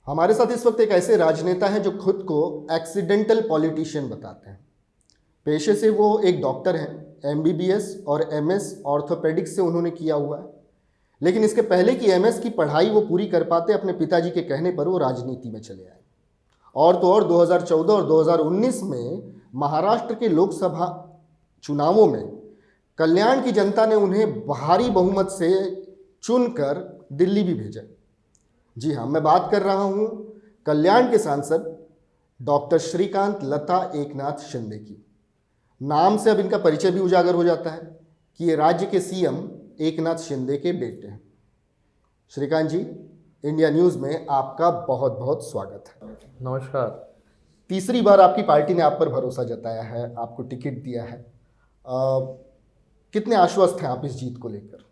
हमारे साथ इस वक्त एक ऐसे राजनेता हैं जो खुद को एक्सीडेंटल पॉलिटिशियन बताते हैं। पेशे से वो एक डॉक्टर हैं, एमबीबीएस और एमएस ऑर्थोपेडिक्स से उन्होंने किया हुआ है। लेकिन इसके पहले की एमएस की पढ़ाई वो पूरी कर पाते अपने पिताजी के कहने पर वो राजनीति में चले आए। और तो और 2014 और 2019 में महाराष्ट्र के लोकसभा चुनावों में कल्याण की जनता ने उन्हें भारी बहुमत से चुनकर दिल्ली भी भेजा। जी हाँ, मैं बात कर रहा हूँ कल्याण के सांसद डॉक्टर श्रीकांत लता एकनाथ शिंदे की। नाम से अब इनका परिचय भी उजागर हो जाता है कि ये राज्य के सीएम एकनाथ शिंदे के बेटे हैं। श्रीकांत जी, इंडिया न्यूज़ में आपका बहुत बहुत स्वागत है। नमस्कार। तीसरी बार आपकी पार्टी ने आप पर भरोसा जताया है, आपको टिकट दिया है। कितने आश्वस्त हैं आप इस जीत को लेकर?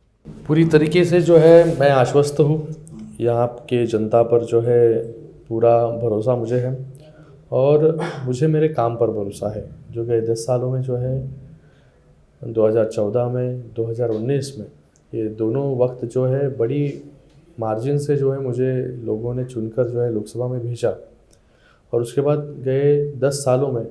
पूरी तरीके से जो है मैं आश्वस्त हूँ। यहाँ के जनता पर जो है पूरा भरोसा मुझे है और मुझे मेरे काम पर भरोसा है, जो गए 10 सालों में जो है 2014 में 2019 में ये दोनों वक्त जो है बड़ी मार्जिन से जो है मुझे लोगों ने चुनकर जो है लोकसभा में भेजा। और उसके बाद गए 10 सालों में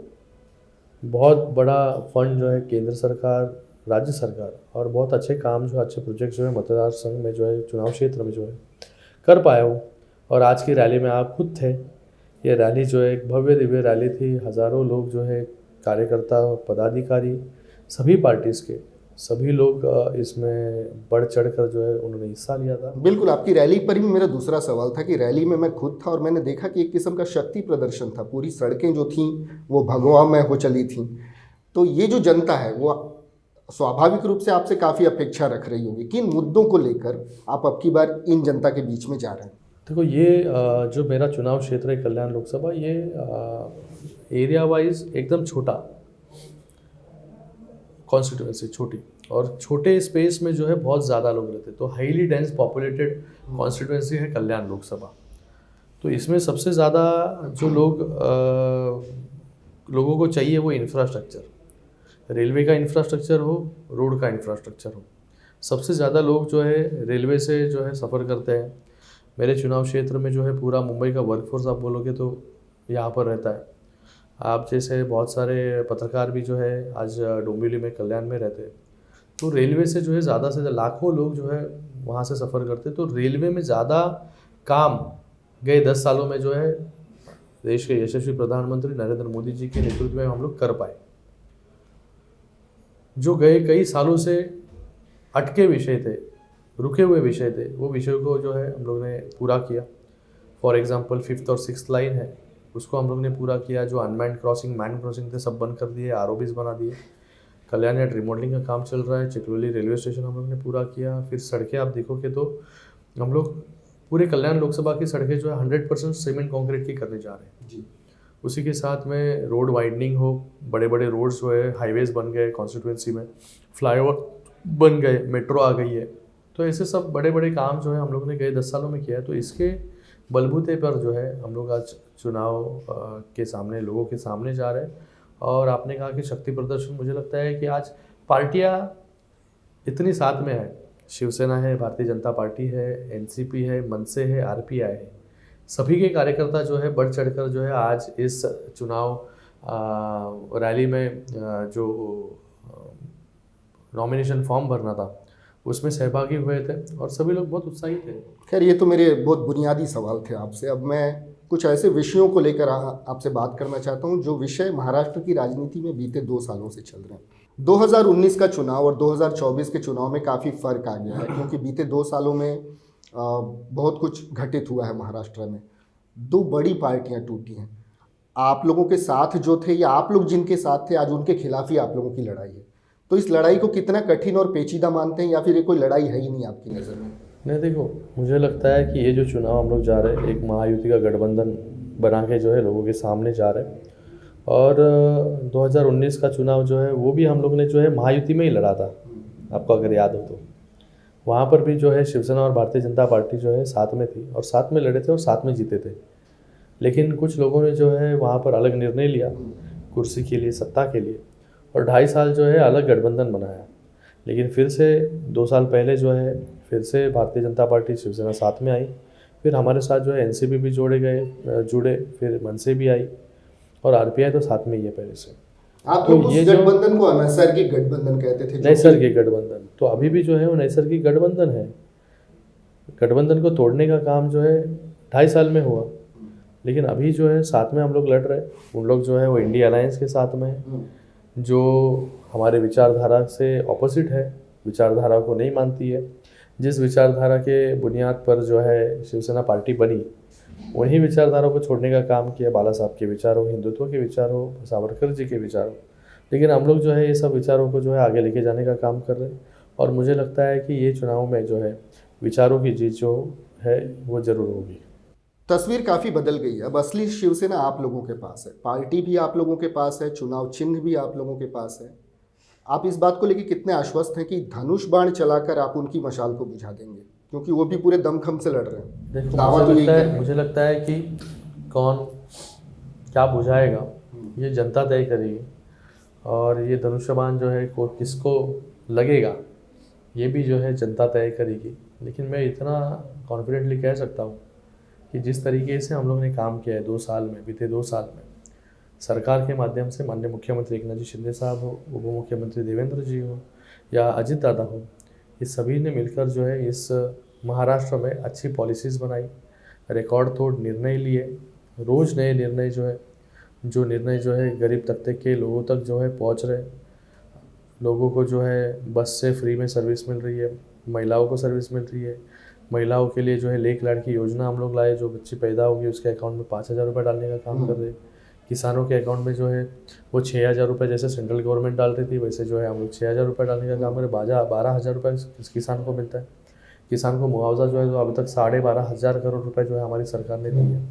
बहुत बड़ा फंड जो है केंद्र सरकार, राज्य सरकार और बहुत अच्छे काम जो अच्छे प्रोजेक्ट जो है मतदार संघ में जो है चुनाव क्षेत्र में जो है कर पाया हूँ। और आज की रैली में आप खुद थे। ये रैली जो है एक भव्य दिव्य रैली थी। हज़ारों लोग जो है कार्यकर्ता, पदाधिकारी, सभी पार्टीज़ के सभी लोग इसमें बढ़ चढ़कर जो है उन्होंने हिस्सा लिया था। बिल्कुल, आपकी रैली पर ही मेरा दूसरा सवाल था कि रैली में मैं खुद था और मैंने देखा कि एक किस्म का शक्ति प्रदर्शन था। पूरी सड़कें जो थीं वो भगवामय हो चली थीं। तो ये जो जनता है वो स्वाभाविक रूप से आपसे काफ़ी अपेक्षा रख रही होगी। किन मुद्दों को लेकर आप अब की बार इन जनता के बीच में जा रहे हैं? देखो, ये जो मेरा चुनाव क्षेत्र है कल्याण लोकसभा, ये एरिया वाइज एकदम छोटा कॉन्स्टिट्यूएंसी, छोटी और छोटे स्पेस में जो है बहुत ज़्यादा लोग रहते, तो हाईली डेंस पॉपुलेटेड कॉन्स्टिट्यूएंसी है कल्याण लोकसभा। तो इसमें सबसे ज़्यादा जो लोगों को चाहिए वो इंफ्रास्ट्रक्चर, रेलवे का इंफ्रास्ट्रक्चर हो, रोड का इंफ्रास्ट्रक्चर हो। सबसे ज़्यादा लोग जो है रेलवे से जो है सफ़र करते हैं। मेरे चुनाव क्षेत्र में जो है पूरा मुंबई का वर्कफोर्स आप बोलोगे तो यहाँ पर रहता है। आप जैसे बहुत सारे पत्रकार भी जो है आज डोंबिवली में, कल्याण में रहते हैं। तो रेलवे से जो है ज़्यादा से ज़्यादा लाखों लोग जो है वहाँ से सफ़र करते हैं। तो रेलवे में ज़्यादा काम गए 10 सालों में जो है देश के यशस्वी प्रधानमंत्री नरेंद्र मोदी जी के नेतृत्व में हम लोग कर पाए। जो गए कई सालों से अटके विषय थे, रुके हुए विषय थे, वो विषय को जो है हम लोग ने पूरा किया। फॉर एग्जांपल 5th और 6th लाइन है, उसको हम लोग ने पूरा किया। जो अनमैन्ड क्रॉसिंग, मैन क्रॉसिंग थे, सब बंद कर दिए, आरओबीज बना दिए। कल्याण यार्ड रिमॉडलिंग का काम चल रहा है। चिकलोली रेलवे स्टेशन हम लोग ने पूरा किया। फिर सड़कें आप देखोगे तो हम लोग पूरे कल्याण लोकसभा की सड़कें जो है 100% सीमेंट कॉन्क्रीट की करने जा रहे हैं जी। उसी के साथ में रोड वाइडनिंग हो, बड़े बड़े रोड्स जो है, हाईवेज बन गए कॉन्स्टिट्यूएंसी में, फ्लाईओवर बन गए, मेट्रो आ गई है। तो ऐसे सब बड़े बड़े काम जो है हम लोग ने गए 10 सालों में किया है। तो इसके बलबूते पर जो है हम लोग आज चुनाव के सामने, लोगों के सामने जा रहे हैं। और आपने कहा कि शक्ति प्रदर्शन, मुझे लगता है कि आज पार्टियां इतनी साथ में है। शिवसेना है, भारतीय जनता पार्टी है, एनसीपी है, मनसे है, आरपीआई है। सभी के कार्यकर्ता जो है बढ़ चढ़कर जो है आज इस चुनाव रैली में जो नॉमिनेशन फॉर्म भरना था उसमें सहभागी हुए थे और सभी लोग बहुत उत्साहित थे। खैर, ये तो मेरे बहुत बुनियादी सवाल थे आपसे। अब मैं कुछ ऐसे विषयों को लेकर आपसे बात करना चाहता हूं जो विषय महाराष्ट्र की राजनीति में बीते 2 सालों से चल रहे हैं। 2019 का चुनाव और 2024 के चुनाव में काफ़ी फ़र्क आ गया है, क्योंकि बीते 2 सालों में बहुत कुछ घटित हुआ है महाराष्ट्र में। 2 बड़ी पार्टियां टूटी हैं। आप लोगों के साथ जो थे या आप लोग जिनके साथ थे, आज उनके खिलाफ ही आप लोगों की लड़ाई है। तो इस लड़ाई को कितना कठिन और पेचीदा मानते हैं, या फिर ये कोई लड़ाई है ही नहीं आपकी नज़र में? नहीं, देखो, मुझे लगता है कि ये जो चुनाव हम लोग जा रहे हैं, एक महायुति का गठबंधन बना के जो है लोगों के सामने जा रहे हैं। और 2019 का चुनाव जो है वो भी हम लोग ने जो है महायुति में ही लड़ा था, आपको अगर याद हो तो। वहाँ पर भी जो है शिवसेना और भारतीय जनता पार्टी जो है साथ में थी और साथ में लड़े थे और साथ में जीते थे। लेकिन कुछ लोगों ने जो है वहाँ पर अलग निर्णय लिया कुर्सी के लिए, सत्ता के लिए, और 2.5 साल जो है अलग गठबंधन बनाया। लेकिन फिर से 2 साल पहले जो है फिर से भारतीय जनता पार्टी, शिवसेना साथ में आई। फिर हमारे साथ जो है एनसीपी भी जुड़े, फिर मनसे भी आई, और आरपीआई तो साथ में ही है पहले से। आप तो लोग उस ये जो गठबंधन को नैसर्गिक गठबंधन कहते थे, जो नैसर्गिक गठबंधन, तो अभी भी जो है वो नैसर्गिक गठबंधन है। गठबंधन को तोड़ने का काम जो है 2.5 साल में हुआ, लेकिन अभी जो है साथ में हम लोग लड़ रहे हैं। उन लोग जो है वो इंडिया अलायंस के साथ में है, जो हमारे विचारधारा से ऑपोजिट है, विचारधारा को नहीं मानती है। जिस विचारधारा के बुनियाद पर जो है शिवसेना पार्टी बनी, उन्हीं विचारधारा को छोड़ने का काम किया। बाला साहब के विचार हो, हिंदुत्व के विचार हो, सावरकर जी के विचार हो, लेकिन हम लोग जो है ये सब विचारों को जो है आगे लेके जाने का काम कर रहे हैं। और मुझे लगता है कि ये चुनाव में जो है विचारों की जीत जो है वो ज़रूर होगी। तस्वीर काफ़ी बदल गई है। अब असली शिवसेना आप लोगों के पास है, पार्टी भी आप लोगों के पास है, चुनाव चिन्ह भी आप लोगों के पास है। आप इस बात को लेकर कितने आश्वस्त हैं कि धनुष बाण चलाकर आप उनकी मशाल को बुझा देंगे, क्योंकि वो भी पूरे दमखम से लड़ रहे हैं। देखो, दावा तो यही कर रहे हैं। मुझे लगता है कि कौन क्या बुझाएगा ये जनता तय करेगी, और ये धनुष्यबाण जो है को किसको लगेगा ये भी जो है जनता तय करेगी। लेकिन मैं इतना कॉन्फिडेंटली कह सकता हूँ कि जिस तरीके से हम लोग ने काम किया है 2 साल में, बीते 2 साल में, सरकार के माध्यम से माननीय मुख्यमंत्री एकनाथ जी शिंदे साहब हो, उप मुख्यमंत्री देवेंद्र जी हो, या अजित दादा हो, ये सभी ने मिलकर जो है इस महाराष्ट्र में अच्छी पॉलिसीज़ बनाई, रिकॉर्ड तोड़ निर्णय लिए। रोज़ नए निर्णय जो है गरीब तबके के लोगों तक जो है पहुंच रहे। लोगों को जो है बस से फ्री में सर्विस मिल रही है, महिलाओं को सर्विस मिल रही है। महिलाओं के लिए जो है लेक लाड़की योजना हम लोग लाए, जो बच्ची पैदा होगी उसके अकाउंट में 5,000 रुपये डालने का काम कर रहे हैं। किसानों के अकाउंट में जो है वो 6,000 रुपये जैसे सेंट्रल गवर्नमेंट डाल रही थी, वैसे जो है हम लोग 6,000 रुपये डालने का काम करें। 12,000 रुपये किसान को मिलता है। किसान को मुआवजा जो है तो अभी तक 12,500 करोड़ रुपये जो है हमारी सरकार ने दी है।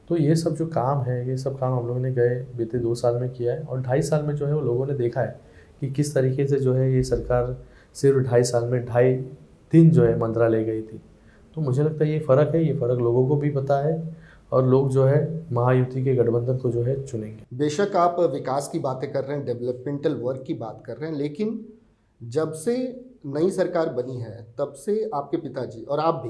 तो ये सब जो काम है, ये सब काम हम लोगों ने गए बीते 2 साल में किया है, और 2.5 साल में जो है वो लोगों ने देखा है कि किस तरीके से जो है ये सरकार सिर्फ 2.5 साल में 2.5 दिन जो है मंत्रालय गई थी। तो मुझे लगता है ये फ़र्क है, ये फ़र्क लोगों को भी पता है, और लोग जो है महायुति के गठबंधन को जो है चुनेंगे। बेशक आप विकास की बातें कर रहे हैं, डेवलपमेंटल वर्क की बात कर रहे हैं, लेकिन जब से नई सरकार बनी है तब से आपके पिताजी और आप भी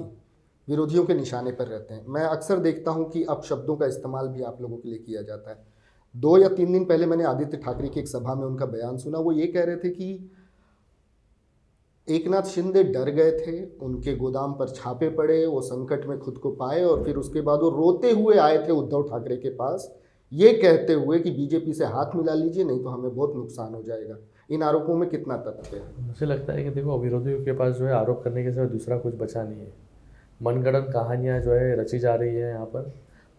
विरोधियों के निशाने पर रहते हैं। मैं अक्सर देखता हूं कि अब शब्दों का इस्तेमाल भी आप लोगों के लिए किया जाता है। 2 या 3 दिन पहले मैंने आदित्य ठाकरे की एक सभा में उनका बयान सुना। वो ये कह रहे थे कि एकनाथ शिंदे डर गए थे, उनके गोदाम पर छापे पड़े, वो संकट में खुद को पाए, और फिर उसके बाद वो रोते हुए आए थे उद्धव ठाकरे के पास, ये कहते हुए कि बीजेपी से हाथ मिला लीजिए, नहीं तो हमें बहुत नुकसान हो जाएगा। इन आरोपों में कितना तथ्य है? मुझे लगता है कि देखो, विरोधियों के पास जो है आरोप करने के सिवा दूसरा कुछ बचा नहीं है। मनगढ़ंत कहानियाँ जो है रची जा रही है यहाँ पर,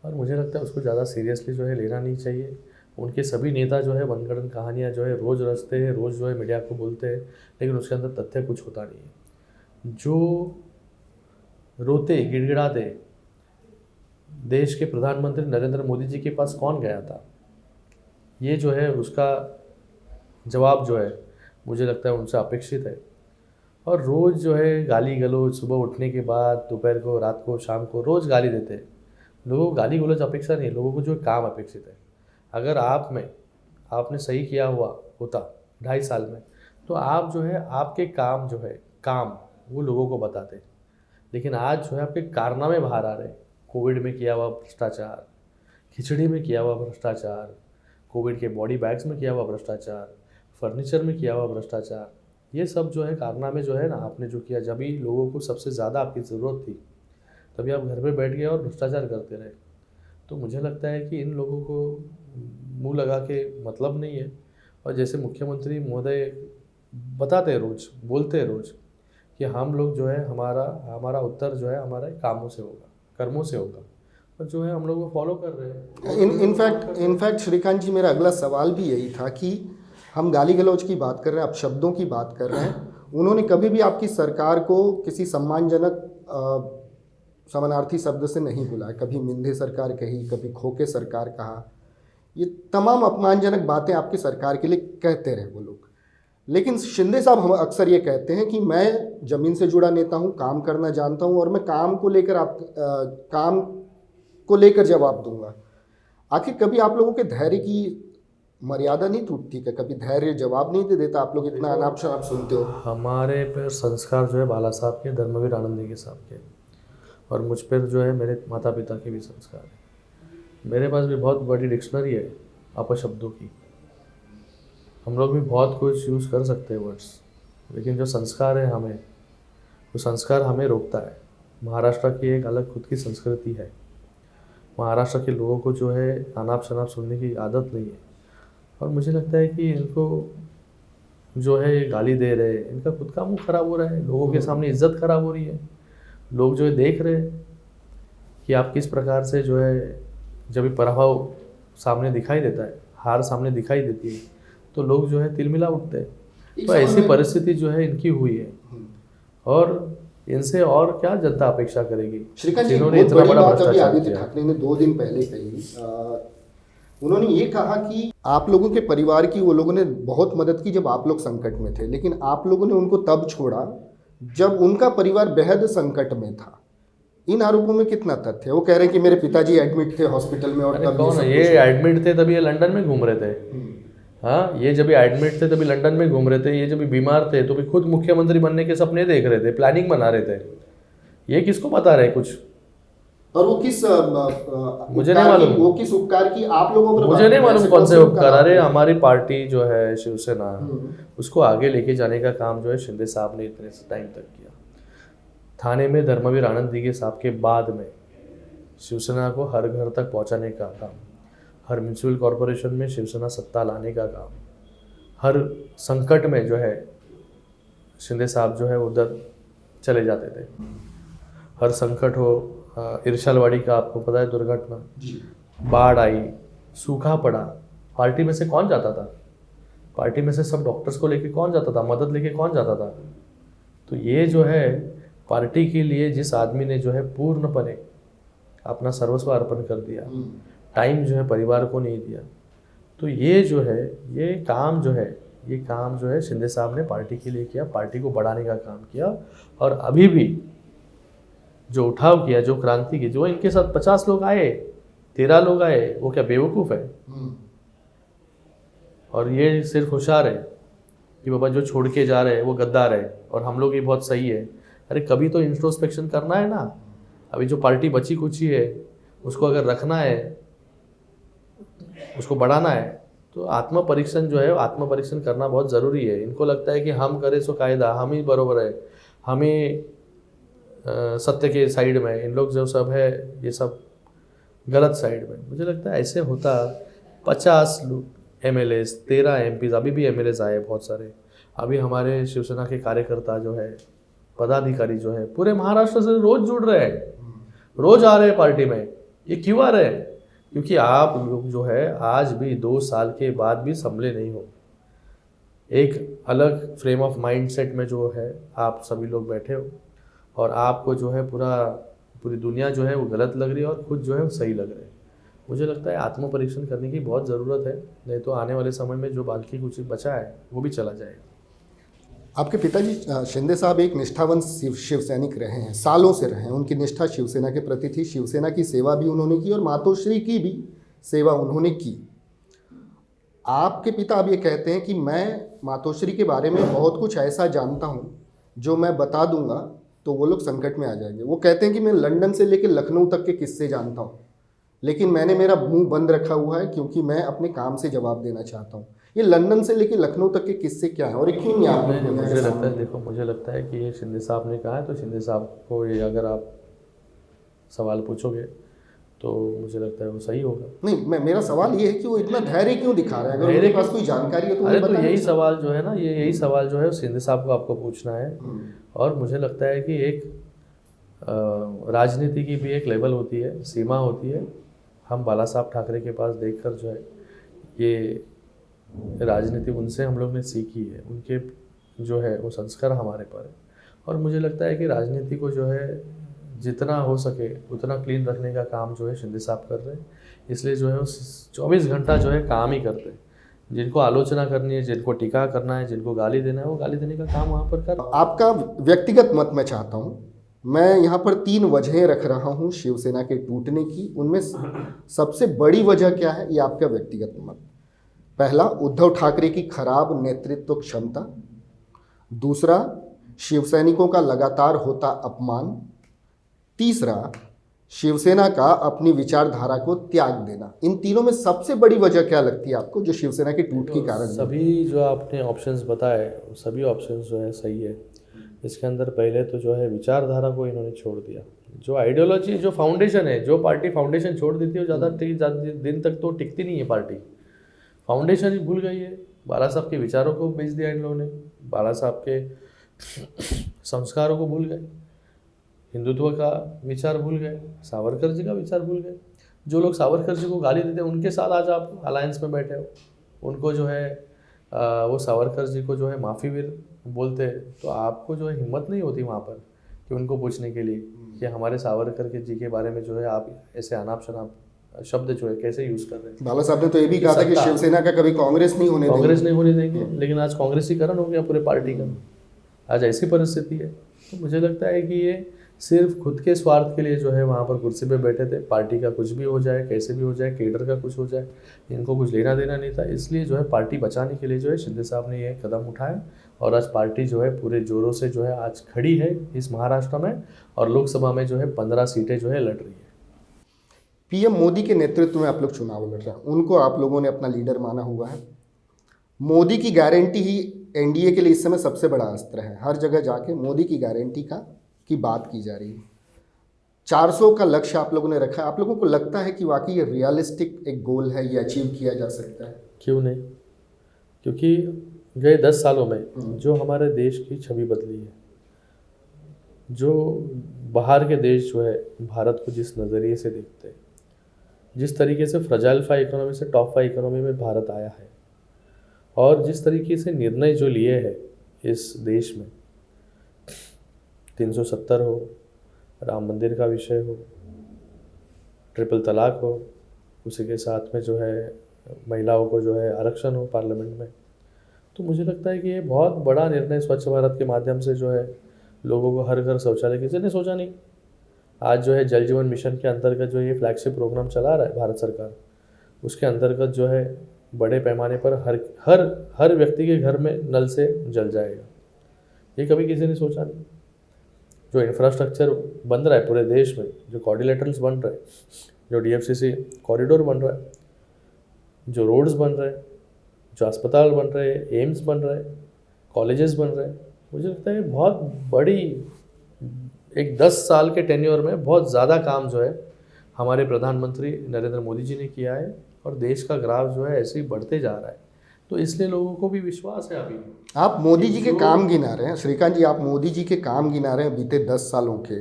और मुझे लगता है उसको ज़्यादा सीरियसली जो है लेना नहीं चाहिए। उनके सभी नेता जो है मनगढ़ंत कहानियाँ जो है रोज़ रचते हैं, रोज़ जो है मीडिया को बोलते हैं, लेकिन उसके अंदर तथ्य कुछ होता नहीं है। जो रोते गिड़गिड़ाते देश के प्रधानमंत्री नरेंद्र मोदी जी के पास कौन गया था, ये जो है उसका जवाब जो है मुझे लगता है उनसे अपेक्षित है। और रोज़ जो है गाली गलौज, सुबह उठने के बाद, दोपहर को, रात को, शाम को रोज़ गाली देते हैं। लोगों को गाली गलौज अपेक्षा नहीं है, लोगों को जो काम अपेक्षित है। अगर आपने सही किया हुआ होता 2.5 साल में, तो आप जो है आपके काम जो है वो लोगों को बताते। लेकिन आज जो है आपके कारनामे बाहर आ रहे हैं। कोविड में किया हुआ भ्रष्टाचार, खिचड़ी में किया हुआ भ्रष्टाचार, कोविड के बॉडी बैग्स में किया हुआ भ्रष्टाचार, फर्नीचर में किया हुआ भ्रष्टाचार, ये सब जो है कारनामे जो है ना आपने जो किया, जब भी लोगों को सबसे ज़्यादा आपकी ज़रूरत थी तभी आप घर पे बैठ गए और भ्रष्टाचार करते रहे। तो मुझे लगता है कि इन लोगों को मुंह लगा के मतलब नहीं है। और जैसे मुख्यमंत्री महोदय बताते हैं रोज़, बोलते हैं रोज़ कि हम लोग जो है हमारा उत्तर जो है हमारे कामों से होगा, कर्मों से होगा, और जो है हम लोग वो फॉलो कर रहे हैं। इनफैक्ट श्रीकांत जी, मेरा अगला सवाल भी यही था कि हम गाली गलौज की बात कर रहे हैं, अब शब्दों की बात कर रहे हैं। उन्होंने कभी भी आपकी सरकार को किसी सम्मानजनक समानार्थी शब्द से नहीं बुलाया। कभी मिंधे सरकार कही, कभी खोके सरकार कहा। ये तमाम अपमानजनक बातें आपकी सरकार के लिए कहते रहे वो लोग। लेकिन शिंदे साहब हम अक्सर ये कहते हैं कि मैं ज़मीन से जुड़ा नेता हूँ, काम करना जानता हूँ, और मैं काम को लेकर जवाब दूंगा। आखिर कभी आप लोगों के धैर्य की मर्यादा नहीं टूटती क्या? कभी धैर्य जवाब नहीं दे देता? आप लोग इतना अनाप शनाप सुनते हो। हमारे पर संस्कार जो है बाला साहब के, धर्मवीर आनंद के साहब के, और मुझ पर जो है मेरे माता पिता के भी संस्कार हैं। मेरे पास भी बहुत बड़ी डिक्शनरी है अपशब्दों की। हम लोग भी बहुत कुछ यूज़ कर सकते हैं वर्ड्स, लेकिन जो संस्कार है हमें, वो संस्कार हमें रोकता है। महाराष्ट्र की एक अलग खुद की संस्कृति है। महाराष्ट्र के लोगों को जो है अनाप शनाप सुनने की आदत नहीं है, और मुझे लगता है कि इनको जो है ये गाली दे रहे हैं, इनका खुद का मुंह खराब हो रहा है, लोगों के सामने इज्जत खराब हो रही है। लोग जो है देख रहे हैं कि आप किस प्रकार से जो है, जब ये पराभव सामने दिखाई देता है, हार सामने दिखाई देती है, तो लोग जो है तिलमिला उठते हैं। तो ऐसी परिस्थिति जो है इनकी हुई है, और इनसे और क्या जनता अपेक्षा करेगी। श्रीकांत जी, जिन्होंने बहुत इतना बड़ी बड़ा बात अभी भ्रष्टाचार आदित्य किया। ठाकरे ने 2 दिन पहले कही। उन्होंने ये कहा कि आप लोगों के परिवार की वो लोगों ने बहुत मदद की जब आप लोग संकट में थे, लेकिन आप लोगों ने उनको तब छोड़ा जब उनका परिवार बेहद संकट में था। इन आरोपों में कितना तथ्य है? वो कह रहे हैं कि मेरे पिताजी एडमिट थे हॉस्पिटल में और अरे तब कौन सब है ये कुछ हुआ। एडमिट थे तभी ये लंदन में घूम रहे थे। हाँ, ये जब एडमिट थे तभी लंदन में घूम रहे थे। ये जब बीमार थे तो भी खुद मुख्यमंत्री बनने के सपने देख रहे थे, प्लानिंग बना रहे थे। ये किसको बता रहे कुछ? और वो किस मुझे नहीं मालूम। वो किस उपकार की आप लोगों पर मुझे नहीं मालूम कौन से उपकार। अरे आप- हमारी पार्टी जो है शिवसेना, उसको आगे लेके जाने का काम जो है शिंदे साहब ने इतने टाइम तक किया। थाने में धर्मवीर आनंद दिघे साहब के बाद में शिवसेना को हर घर तक पहुंचाने का काम, हर म्यूनसिपल कॉरपोरेशन में शिवसेना सत्ता लाने का काम, हर संकट में जो है शिंदे साहब जो है उधर चले जाते थे। हर संकट हो, इरशालवाड़ी का आपको पता है दुर्घटना, बाढ़ आई, सूखा पड़ा, पार्टी में से कौन जाता था? पार्टी में से सब डॉक्टर्स को लेके कौन जाता था? मदद लेके कौन जाता था? तो ये जो है पार्टी के लिए जिस आदमी ने जो है पूर्णपणे अपना सर्वस्व अर्पण कर दिया, टाइम जो है परिवार को नहीं दिया, तो ये जो है ये काम जो है शिंदे साहब ने पार्टी के लिए किया, पार्टी को बढ़ाने का काम किया। और अभी भी जो उठाव किया, जो क्रांति की, जो इनके साथ 50 लोग आए, 13 लोग आए, वो क्या बेवकूफ़ है? और ये सिर्फ होशियार है कि बाबा जो छोड़ के जा रहे हैं वो गद्दार है और हम लोग ये बहुत सही है। अरे कभी तो इंट्रोस्पेक्शन करना है ना। अभी जो पार्टी बची कुची है उसको अगर रखना है, उसको बढ़ाना है, तो आत्म परीक्षण जो है, आत्म परीक्षण करना बहुत ज़रूरी है। इनको लगता है कि हम करें सो कायदा, हम ही बरोबर है, हम ही सत्य के साइड में, इन लोग जो सब है ये सब गलत साइड में। मुझे लगता है ऐसे होता 50 MLAs, 13 MPs, अभी भी MLAs आए बहुत सारे। अभी हमारे शिवसेना के कार्यकर्ता जो है, पदाधिकारी जो है, पूरे महाराष्ट्र से रोज जुड़ रहे हैं, रोज आ रहे हैं पार्टी में। ये क्यों आ रहे हैं? क्योंकि आप लोग जो है आज भी 2 साल के बाद भी संभले नहीं हो। एक अलग फ्रेम ऑफ माइंड सेट में जो है आप सभी लोग बैठे हो, और आपको जो है पूरी दुनिया जो है वो गलत लग रही है और खुद जो है वो सही लग रहे हैं। मुझे लगता है आत्म परीक्षण करने की बहुत ज़रूरत है, नहीं तो आने वाले समय में जो बाकी कुछ बचा है वो भी चला जाएगा। आपके पिताजी शिंदे साहब एक निष्ठावान शिव सैनिक रहे हैं, सालों से रहे हैं। उनकी निष्ठा शिवसेना के प्रति थी, शिवसेना की सेवा भी उन्होंने की और मातोश्री की भी सेवा उन्होंने की। आपके पिता अब ये कहते हैं कि मैं मातोश्री के बारे में बहुत कुछ ऐसा जानता हूँ जो मैं बता दूंगा तो वो लोग संकट में आ जाएंगे। वो कहते हैं कि मैं लंदन से लेकर लखनऊ तक के किस्से जानता हूँ, लेकिन मैंने मेरा मुंह बंद रखा हुआ है क्योंकि मैं अपने काम से जवाब देना चाहता हूँ। ये लंदन से लेकर लखनऊ तक के किस्से क्या हैं और ये क्यों नहीं आप लोग दुनिया के मुझे लगता सामने? है, देखो मुझे लगता है कि ये शिंदे साहब ने कहा है, तो शिंदे साहब को ये अगर आप सवाल पूछोगे तो मुझे लगता है वो सही होगा। नहीं, मेरा सवाल ये है कि वो इतना धैर्य क्यों दिखा रहे हैं? अगर उनके पास कोई जानकारी है तो अरे उन्हें तो बताना यही चाहिए। सवाल जो है ना, यही सवाल जो है शिंदे साहब को आपको पूछना है। और मुझे लगता है कि एक राजनीति की भी एक लेवल होती है, सीमा होती है। हम बाला साहब ठाकरे के पास देखकर जो है ये राजनीति उनसे हम लोग ने सीखी है, उनके जो है वो संस्कार हमारे पर है। और मुझे लगता है कि राजनीति को जो है जितना हो सके उतना क्लीन रखने का काम जो है शिंदे साहब कर रहे हैं। इसलिए जो है वो 24 घंटा जो है काम ही करते हैं। जिनको आलोचना करनी है, जिनको टीका करना है, जिनको गाली देना है, वो गाली देने का काम वहाँ पर कर। आपका व्यक्तिगत मत मैं चाहता हूँ। मैं यहाँ पर 3 वजहें रख रहा हूँ शिवसेना के टूटने की। उनमें सबसे बड़ी वजह क्या है, ये आपका व्यक्तिगत मत। पहला, उद्धव ठाकरे की खराब नेतृत्व क्षमता। दूसरा, शिवसैनिकों का लगातार होता अपमान। तीसरा, शिवसेना का अपनी विचारधारा को त्याग देना। इन तीनों में सबसे बड़ी वजह क्या लगती है आपको जो शिवसेना के टूट के कारण है? सभी जो आपने ऑप्शंस बताए वो सभी ऑप्शंस जो है सही है। इसके अंदर पहले तो जो है विचारधारा को इन्होंने छोड़ दिया। जो आइडियोलॉजी, जो फाउंडेशन है, जो पार्टी फाउंडेशन छोड़ देती है वो ज़्यादा दिन तक तो टिकती नहीं है पार्टी। फाउंडेशन ही भूल गई है। बाला साहब के विचारों को बेच दिया इन लोगों ने, बाला साहब के संस्कारों को भूल गए, हिंदुत्व का विचार भूल गए, सावरकर जी का विचार भूल गए। जो लोग सावरकर जी को गाली देते हैं उनके साथ आज आप अलायंस में बैठे हो। उनको जो है वो सावरकर जी को जो है माफ़ीवीर बोलते, तो आपको जो है हिम्मत नहीं होती वहाँ पर कि उनको पूछने के लिए कि हमारे सावरकर के जी के बारे में जो है आप ऐसे अनाप शनाप शब्द जो है कैसे यूज़ कर रहे हैं। बाला साहब ने तो ये भी कहा था कि शिवसेना का कभी कांग्रेस नहीं होने देंगे, लेकिन आज कांग्रेसीकरण हो गया पूरे पार्टी का। आज ऐसी परिस्थिति है। तो मुझे लगता है कि ये सिर्फ खुद के स्वार्थ के लिए जो है वहाँ पर कुर्सी पे बैठे थे। पार्टी का कुछ भी हो जाए, कैसे भी हो जाए, केडर का कुछ हो जाए, इनको कुछ लेना देना नहीं था। इसलिए जो है पार्टी बचाने के लिए जो है शिंदे साहब ने ये कदम उठाया और आज पार्टी जो है पूरे जोरों से जो है आज खड़ी है इस महाराष्ट्र में और लोकसभा में जो है 15 सीटें जो है लड़ रही है। पीएम मोदी के नेतृत्व में आप लोग चुनाव लड़ रहे हैं, उनको आप लोगों ने अपना लीडर माना हुआ है। मोदी की गारंटी ही एनडीए के लिए इस समय सबसे बड़ा अस्त्र है। हर जगह जाके मोदी की गारंटी की बात की जा रही है। 400 का लक्ष्य आप लोगों ने रखा है। आप लोगों को लगता है कि वाकई ये रियलिस्टिक एक गोल है, ये अचीव किया जा सकता है? क्यों नहीं, क्योंकि गए 10 सालों में जो हमारे देश की छवि बदली है, जो बाहर के देश जो है भारत को जिस नज़रिए से देखते हैं, जिस तरीके से फ्रजाइल 5 इकोनॉमी से टॉप 5 इकोनॉमी में भारत आया है और जिस तरीके से निर्णय जो लिए हैं इस देश में, 370 हो, राम मंदिर का विषय हो, ट्रिपल तलाक हो, उसी के साथ में जो है महिलाओं को जो है आरक्षण हो पार्लियामेंट में, तो मुझे लगता है कि ये बहुत बड़ा निर्णय स्वच्छ भारत के माध्यम से जो है लोगों को हर घर शौचालय, किसी ने सोचा नहीं। आज जो है जल जीवन मिशन के अंतर्गत जो ये फ्लैगशिप प्रोग्राम चला रहा है भारत सरकार, उसके अंतर्गत जो है बड़े पैमाने पर हर व्यक्ति के घर में नल से जल जाएगा। ये कभी किसी ने सोचा नहीं। जो इंफ्रास्ट्रक्चर बन रहा है पूरे देश में, जो क्वाड्रिलेटरल्स बन रहे हैं, जो डीएफसीसी कॉरिडोर बन रहा है, जो रोड्स बन रहे हैं, जो अस्पताल बन रहे हैं, एम्स बन रहे हैं, कॉलेजेस बन रहे हैं, मुझे लगता है बहुत बड़ी एक 10 साल के टेन्योर में बहुत ज़्यादा काम जो है हमारे प्रधानमंत्री नरेंद्र मोदी जी ने किया है और देश का ग्राफ जो है ऐसे ही बढ़ते जा रहा है। तो इसलिए लोगों को भी विश्वास है। अभी आप मोदी जी के काम गिना रहे हैं श्रीकांत जी, आप मोदी जी के काम गिना रहे हैं बीते 10 सालों के,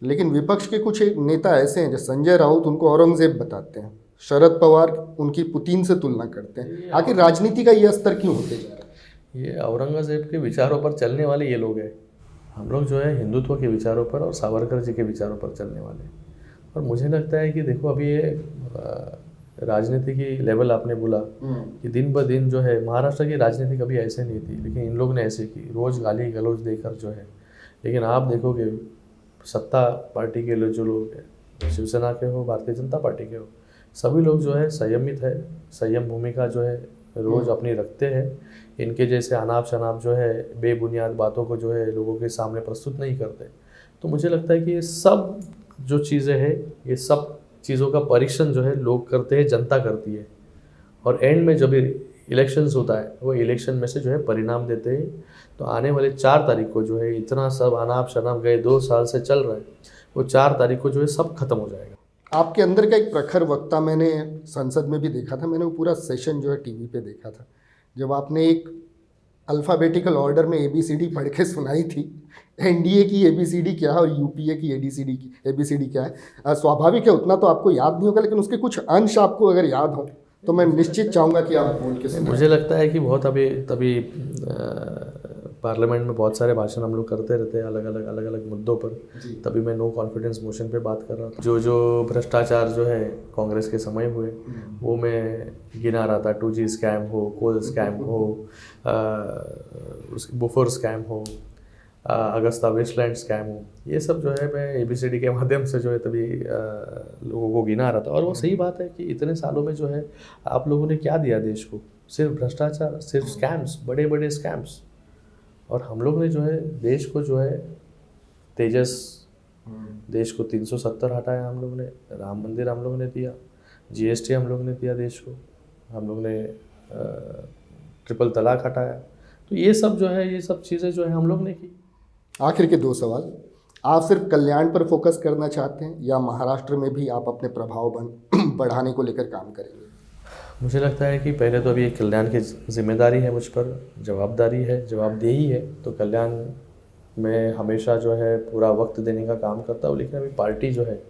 लेकिन विपक्ष के कुछ एक नेता ऐसे हैं जो संजय राउत उनको औरंगजेब बताते हैं, शरद पवार उनकी पुतिन से तुलना करते हैं। आखिर राजनीति का ये स्तर क्यों होते जा रहा है? ये औरंगजेब के विचारों पर चलने वाले ये लोग हैं। हम लोग जो है हिंदुत्व के विचारों पर और सावरकर जी के विचारों पर चलने वाले। और मुझे लगता है कि देखो अभी ये राजनीति की लेवल आपने बोला कि दिन ब दिन जो है महाराष्ट्र की राजनीति कभी ऐसे नहीं थी, लेकिन इन लोग ने ऐसे की, रोज़ गाली गलौज देकर जो है। लेकिन आप देखोगे सत्ता पार्टी के जो लोग हैं, शिवसेना के हो, भारतीय जनता पार्टी के हो, सभी लोग जो है संयमित है, संयम भूमिका जो है रोज़ अपनी रखते हैं। इनके जैसे अनाप शनाप जो है बेबुनियाद बातों को जो है लोगों के सामने प्रस्तुत नहीं करते। तो मुझे लगता है कि ये सब जो चीज़ें हैं, ये सब चीज़ों का परीक्षण जो है लोग करते हैं, जनता करती है, और एंड में जब इलेक्शंस होता है वो इलेक्शन में से जो है परिणाम देते हैं। तो आने वाले 4 तारीख को जो है इतना सब अनाप शनाप गए 2 साल से चल रहा है, वो 4 तारीख को जो है सब खत्म हो जाएगा। आपके अंदर का एक प्रखर वक्ता मैंने संसद में भी देखा था, मैंने वो पूरा सेशन जो है टीवी पे देखा था, जब आपने एक अल्फ़ाबेटिकल ऑर्डर में ABCD पढ़ के सुनाई थी। एनडीए की ABCD क्या है और यूपीए की ABCD क्या है, स्वाभाविक है उतना तो आपको याद नहीं होगा, लेकिन उसके कुछ अंश आपको अगर याद हो तो मैं निश्चित चाहूँगा कि आप बोल के सुनाएं। मुझे लगता है कि बहुत तभी पार्लियामेंट में बहुत सारे भाषण हम लोग करते रहते हैं अलग अलग मुद्दों पर। तभी मैं नो कॉन्फिडेंस मोशन पे बात कर रहा था। जो भ्रष्टाचार जो है कांग्रेस के समय हुए वो मैं गिना रहा था। 2G स्कैम हो, कोल स्कैम हो, उसकी बुफर स्कैम हो, अगस्ता वेस्टलैंड स्कैम हो, ये सब जो है मैं ABCD के माध्यम से जो है तभी लोगों को गिना रहा था। और वो सही बात है कि इतने सालों में जो है आप लोगों ने क्या दिया देश को? सिर्फ भ्रष्टाचार, सिर्फ स्कैम्स, बड़े बड़े स्कैम्स। और हम लोग ने जो है देश को जो है तेजस देश को 370 हटाया हम लोग ने, राम मंदिर हम लोग ने दिया, जीएसटी हम लोग ने दिया देश को, हम लोग ने ट्रिपल तलाक हटाया। तो ये सब जो है, ये सब चीज़ें जो है हम लोग ने की। आखिर के 2 सवाल, आप सिर्फ कल्याण पर फोकस करना चाहते हैं या महाराष्ट्र में भी आप अपने प्रभाव बढ़ाने को लेकर काम करेंगे? मुझे लगता है कि पहले तो अभी एक कल्याण की जिम्मेदारी है मुझ पर, जवाबदारी है, जवाबदेही है। तो कल्याण में हमेशा जो है पूरा वक्त देने का काम करता हूँ, लेकिन अभी पार्टी जो है,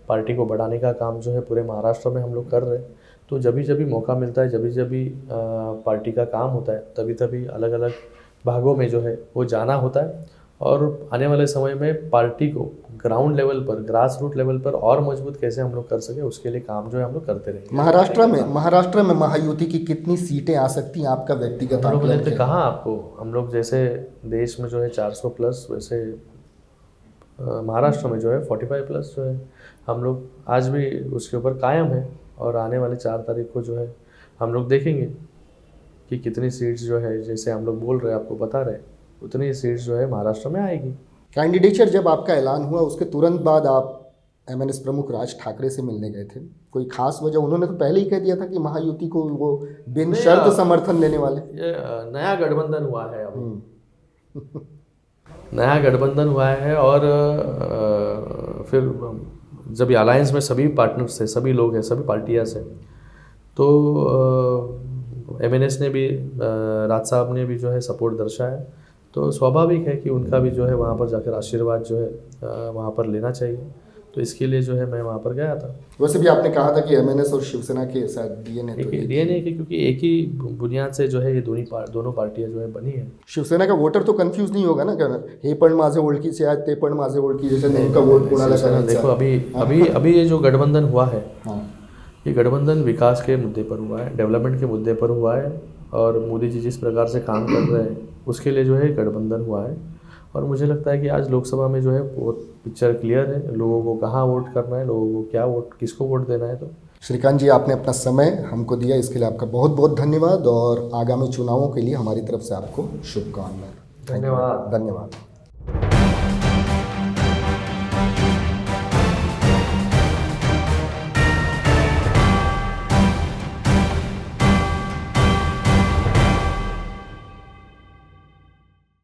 पार्टी को बढ़ाने का काम जो है पूरे महाराष्ट्र में हम लोग कर रहे हैं। तो जब भी मौका मिलता है, जब भी पार्टी का काम होता है, तभी अलग अलग भागों में जो है वो जाना होता है। और आने वाले समय में पार्टी को ग्राउंड लेवल पर, ग्रास रूट लेवल पर और मजबूत कैसे हम लोग कर सके, उसके लिए काम जो है हम लोग करते रहेंगे। महाराष्ट्र में महायुति की कितनी सीटें आ सकती हैं, आपका व्यक्तिगत हम लोगों ने आकलन तो कहा आपको, हम लोग जैसे देश में जो है 400 प्लस, वैसे महाराष्ट्र में जो है 45 प्लस जो है हम लोग आज भी उसके ऊपर कायम है। और आने वाले 4 तारीख को जो है हम लोग देखेंगे कि कितनी सीट्स जो है, जैसे हम लोग बोल रहे हैं, आपको बता रहे हैं, उतनी सीट्स जो है महाराष्ट्र में आएगी। कैंडिडेचर जब आपका ऐलान हुआ उसके तुरंत बाद आप एमएनएस प्रमुख राज ठाकरे से मिलने गए थे, कोई खास वजह? उन्होंने तो पहले ही कह दिया था कि महायुति को वो बिन शर्त समर्थन देने वाले। ये नया गठबंधन हुआ है अभी नया गठबंधन हुआ है। और फिर जब अलायंस में सभी पार्टनर्स थे, सभी लोग हैं, सभी पार्टियाँ हैं, तो एमएनएस ने भी, राज साहब ने भी जो है सपोर्ट दर्शाया। तो स्वाभाविक है कि उनका भी जो है वहाँ पर जाकर आशीर्वाद जो है वहाँ पर लेना चाहिए। तो इसके लिए जो है मैं वहाँ पर गया था। वैसे भी आपने कहा था कि एमएनएस और शिवसेना के साथ डीएनए के, क्योंकि एक ही बुनियाद से जो है ये दोनों पार्टियां जो है बनी है। शिवसेना का वोटर तो कंफ्यूज नहीं होगा ना, हे पण माझे ओळखी से आज ते पण माझे ओळखी, जैसे नेमका वोट कोणाला करायचा? देखो अभी ये जो गठबंधन हुआ है, ये गठबंधन विकास के मुद्दे पर हुआ है, डेवलपमेंट के मुद्दे पर हुआ है। और मोदी जी जिस प्रकार से काम कर रहे हैं उसके लिए जो है गठबंधन हुआ है। और मुझे लगता है कि आज लोकसभा में जो है बहुत पिक्चर क्लियर है, लोगों को कहाँ वोट करना है, लोगों को क्या वोट, किसको वोट देना है। तो श्रीकांत जी, आपने अपना समय हमको दिया, इसके लिए आपका बहुत बहुत धन्यवाद। और आगामी चुनावों के लिए हमारी तरफ से आपको शुभकामनाएं। धन्यवाद। धन्यवाद।